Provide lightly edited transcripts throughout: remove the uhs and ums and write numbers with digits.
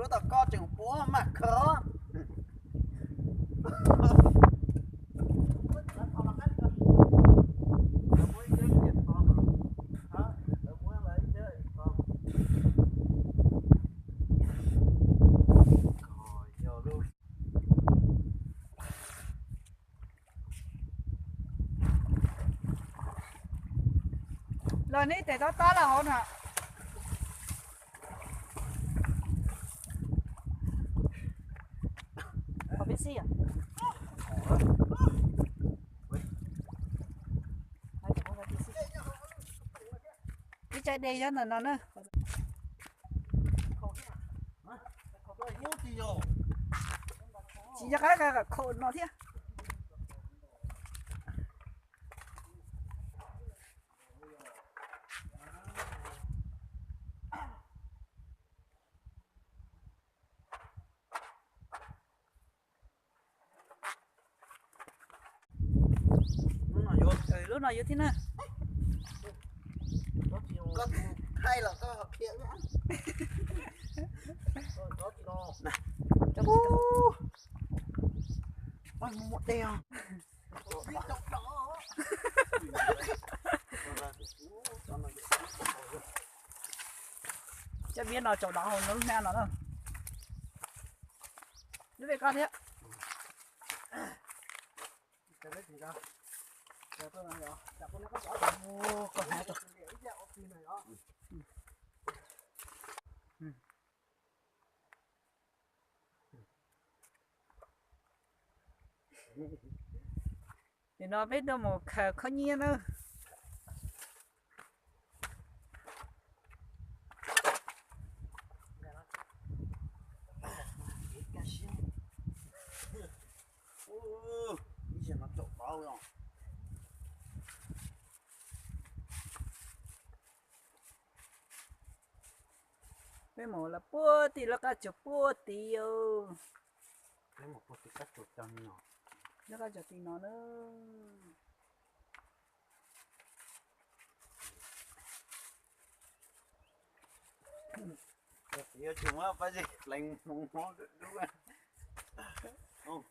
bữa tao co chừng búa mà khó rồi ní để to là hôn hả có biết gì à cái trái đây cho nó nữa chỉ cho cái khổ nó thế lúc nào vô thế nào có hay là có hợp thiện nữa có chị nó này một đèo cho biết nào chỗ đó nó nghe nó đâu nó về con thế còn hai rồi thì nó biết đâu một khó nhiên nữa nó trộn bao rồi cái mỏ là bua thì nó cả chục bua thì cái một cái cách trộn chân nhỏ nó cả chục thì nó nữa yêu chúng á phải gì lành mong nó đúng không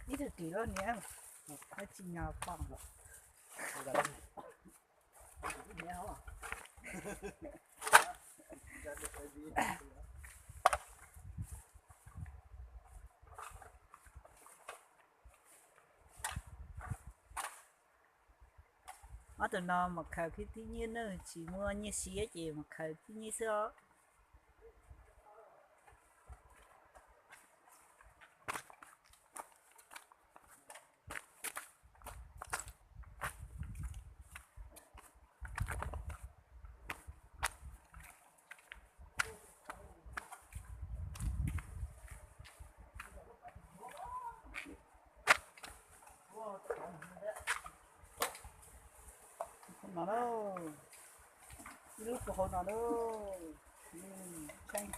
ít được tí luôn nhé nó chỉ nhào phòng rồi ở từ nó mà khởi cái thiên nhiên nữa chỉ mua như xía chỉ mà khởi thiên nhiên xưa nó đâu lúc của nó đâu xanh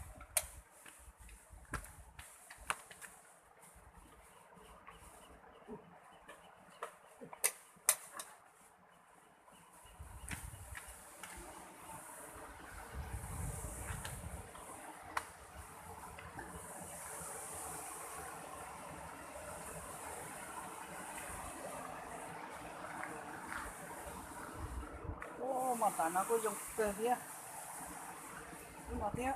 mà ta nó có dùng cơ kia nhưng mà thế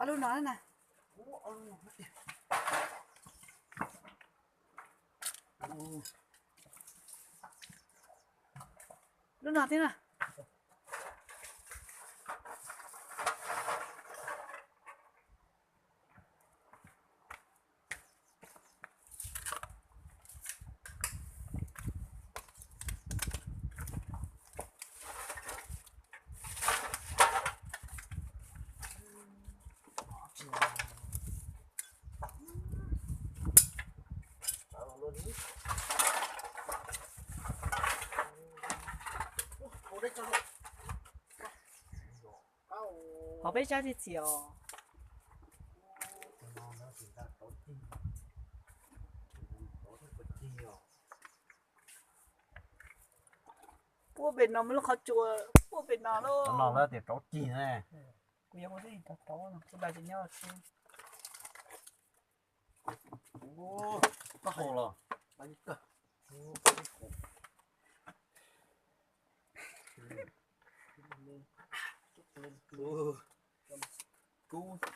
เอาลูกน้อยนะ โอ้เอาลูกน้อยดิโอ้ ลูกน้อยที่น่ะ เอาลูกนี้โอ้ได้จังเลยเอา 宝贝家的脚， นอนแล้วถึงได้โต๊ะจริงโต๊ะที่เป็นจริงเหรอ 我被那么了好久，我被那 นอน 了。 แล้วเดี๋ยวโต๊ะจริงแน่ กูยังไม่ได้ตัดต่อนะกูได้จะเนี่ยคือ โอ้ก็โหเหรอไปก็โอ้ไปโห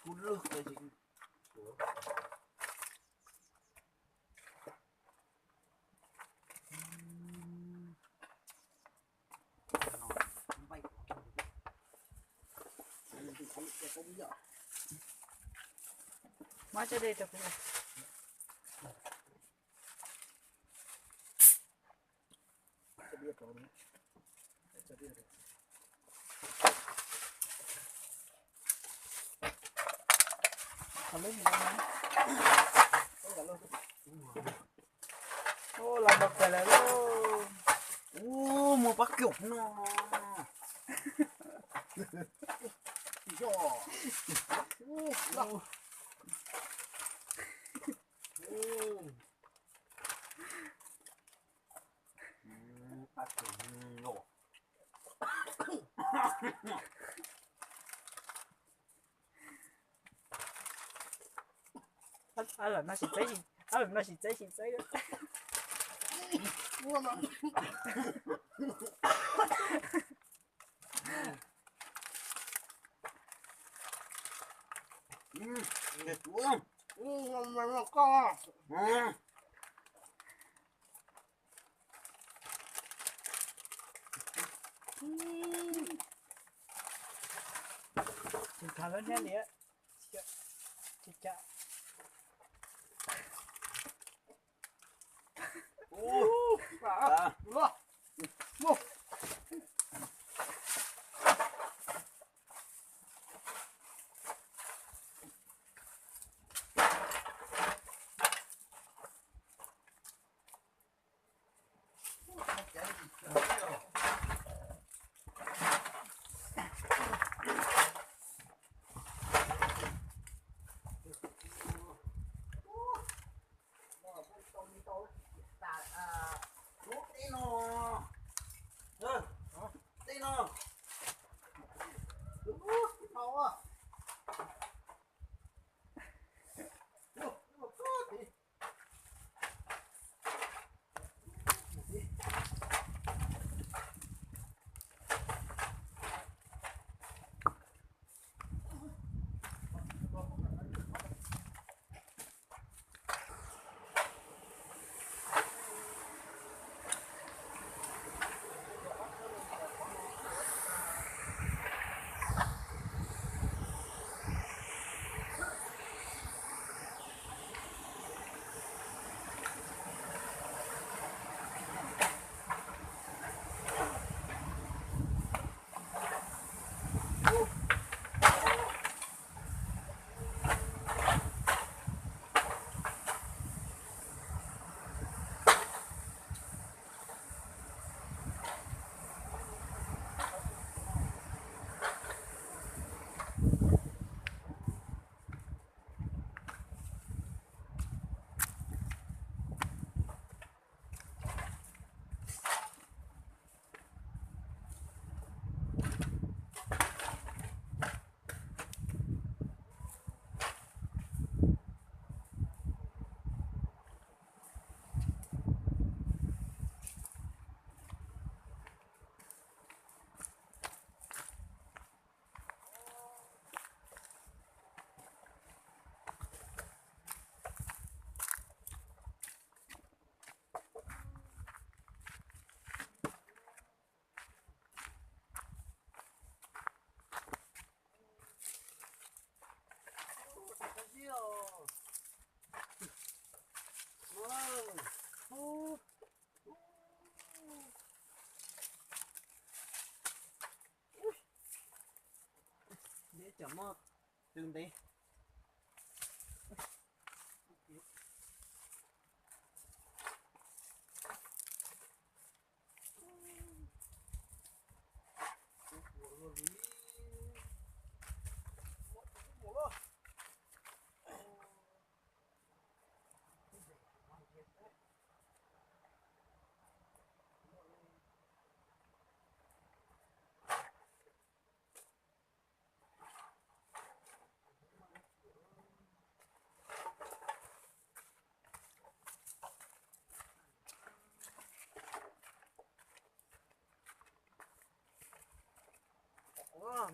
กูเลิกเลยจริง มาจะได้จะกู จะเรียกตัวนี้จะเรียกเลย ทำไม่เหมือนนะโอ้ลำบากไปแล้ว โอ้หมูปักเกี่ยวเนาะย่อโอ้โอ้ปักเกี่ยวเนาะ 阿伦那是真心，阿伦那是真心真的。我呢？你多？我慢慢干。你看了那里，这家。 โอ้ว้าโอ้ เ chấm từng đấy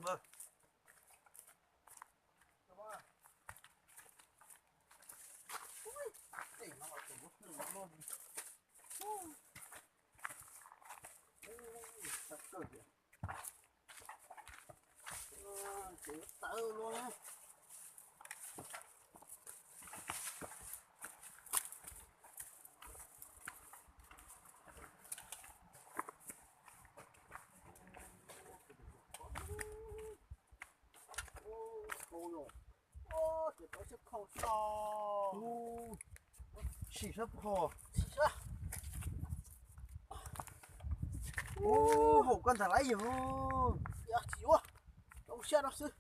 mơ tự luôn á. Chỉ có chiếc khẩu sò. Chỉ sắp hồ. Hổ con thả lấy rồi. Ya chỉ quá. Đâu xe đâu sư.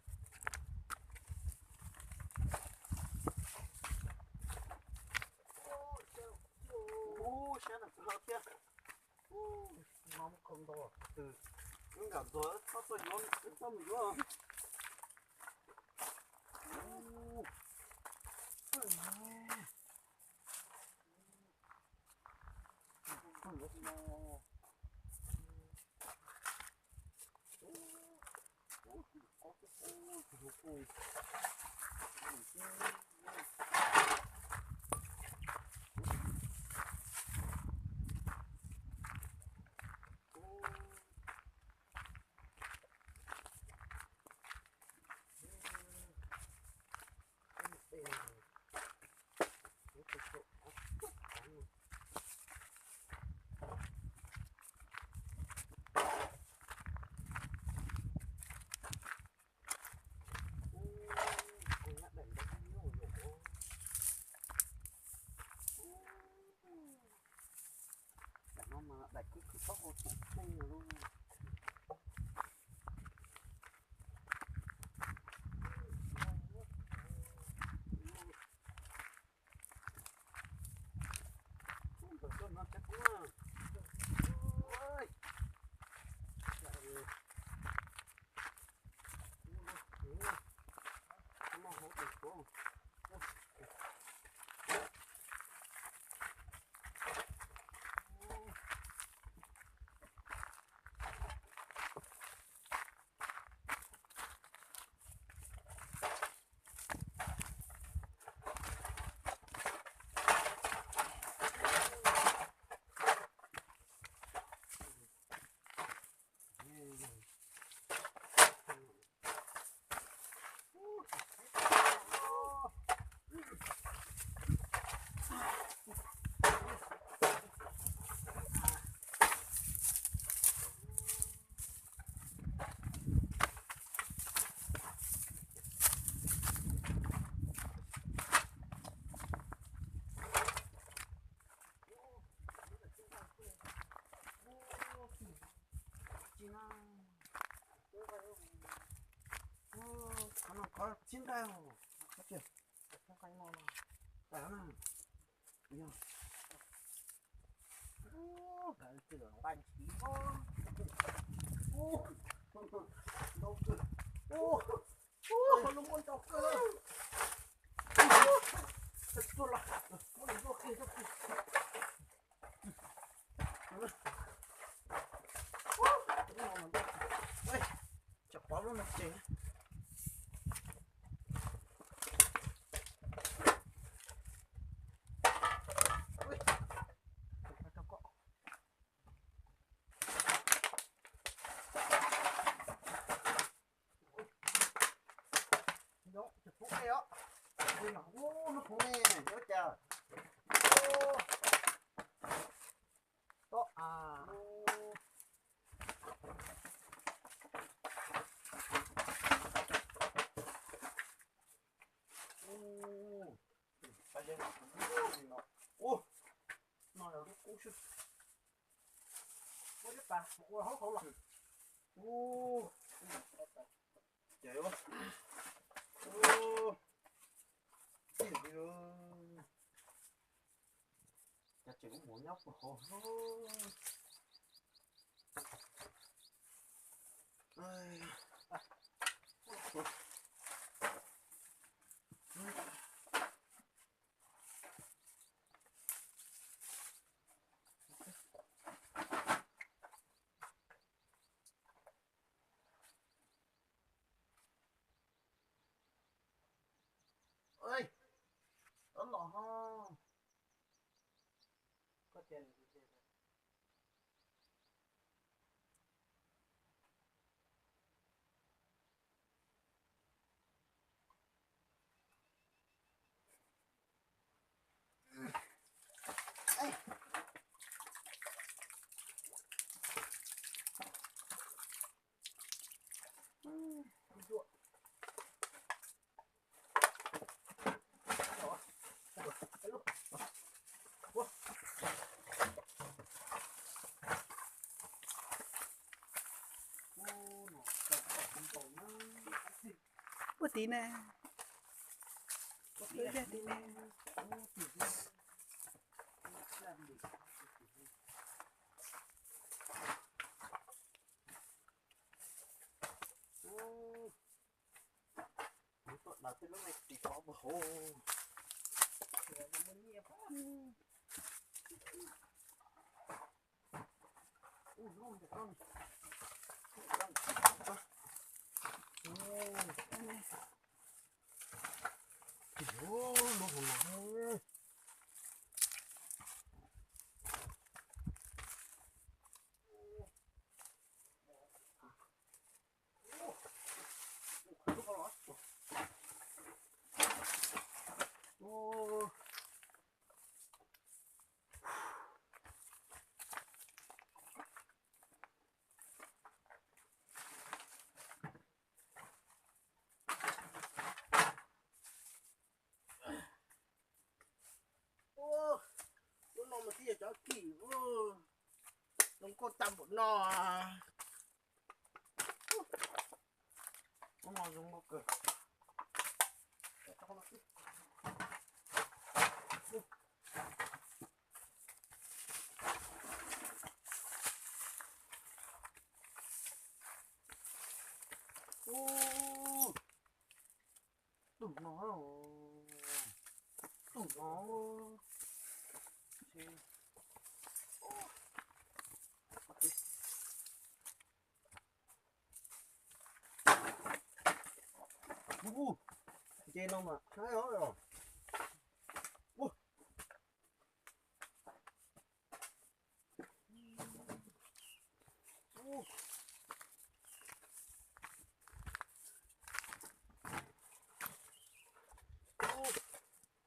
Xe là sao kia. Mong không đâu. Ừ. Những cảm giác nó tôi nhón cái tâm mình quá. Mà đặt cứ có một chút xanh luôn. Nó chắc quá. Ôi. Nó hổ được không? Nó có chín cao có chưa không cánh ngon nào nào nhiều cái tưởng bánh chí đâu cơ con nó muốn đâu cơ thật tốt là con nó vô kia chọc bó luôn một chế đó chụp phút đây đó nó phút này nhớ chờ đó à ô nó là lúc cũ chứ Ôi cái bà, ôi hốt khổ lắm. ô chạy quá ô chắc chỉ cũng muốn nhóc mà hồ ơi đó là ho Có tiền gì chứ. Bữa tí nè. Bữa tí nè. đặt cái lúc này thì có một hồ ngon được con ô nó hồ ô nó mà kia cho kỳ nó có tầm một nó nó dùng một cái đừng nói đừng nói trên không mà thấy rồi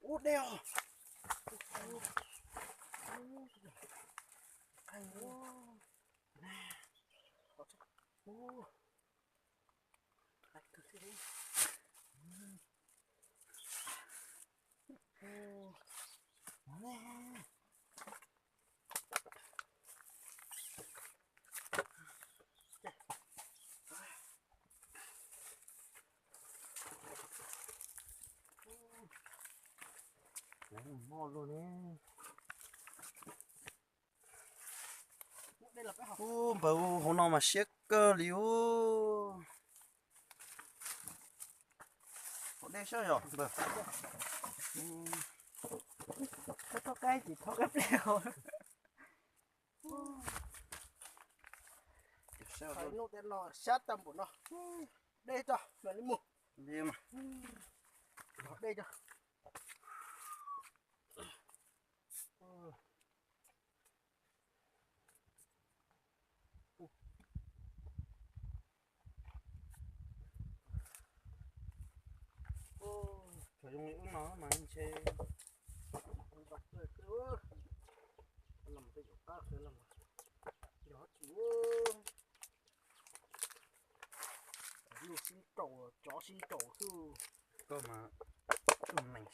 ô đeo hay quá ô thử thế đi ngon luôn đấy. Đây là cái hộp. Ô bầu hôm nào mà xếp cơ liu. Ở đây sao rồi? Bầu. Cái thoát cái chỉ thoát cái đeo. Sao Phải rồi? nốt đen nó sát tâm của nó. Đây cho, là lấy một. Đi mà. Đây cho. Phải dùng những nó mà anh chê. Đọc rồi cứ. Làm cái chỗ khác thế làm. Đó chú. Nhiều xin trầu, chó xin trầu chứ. Cơ mà. Này.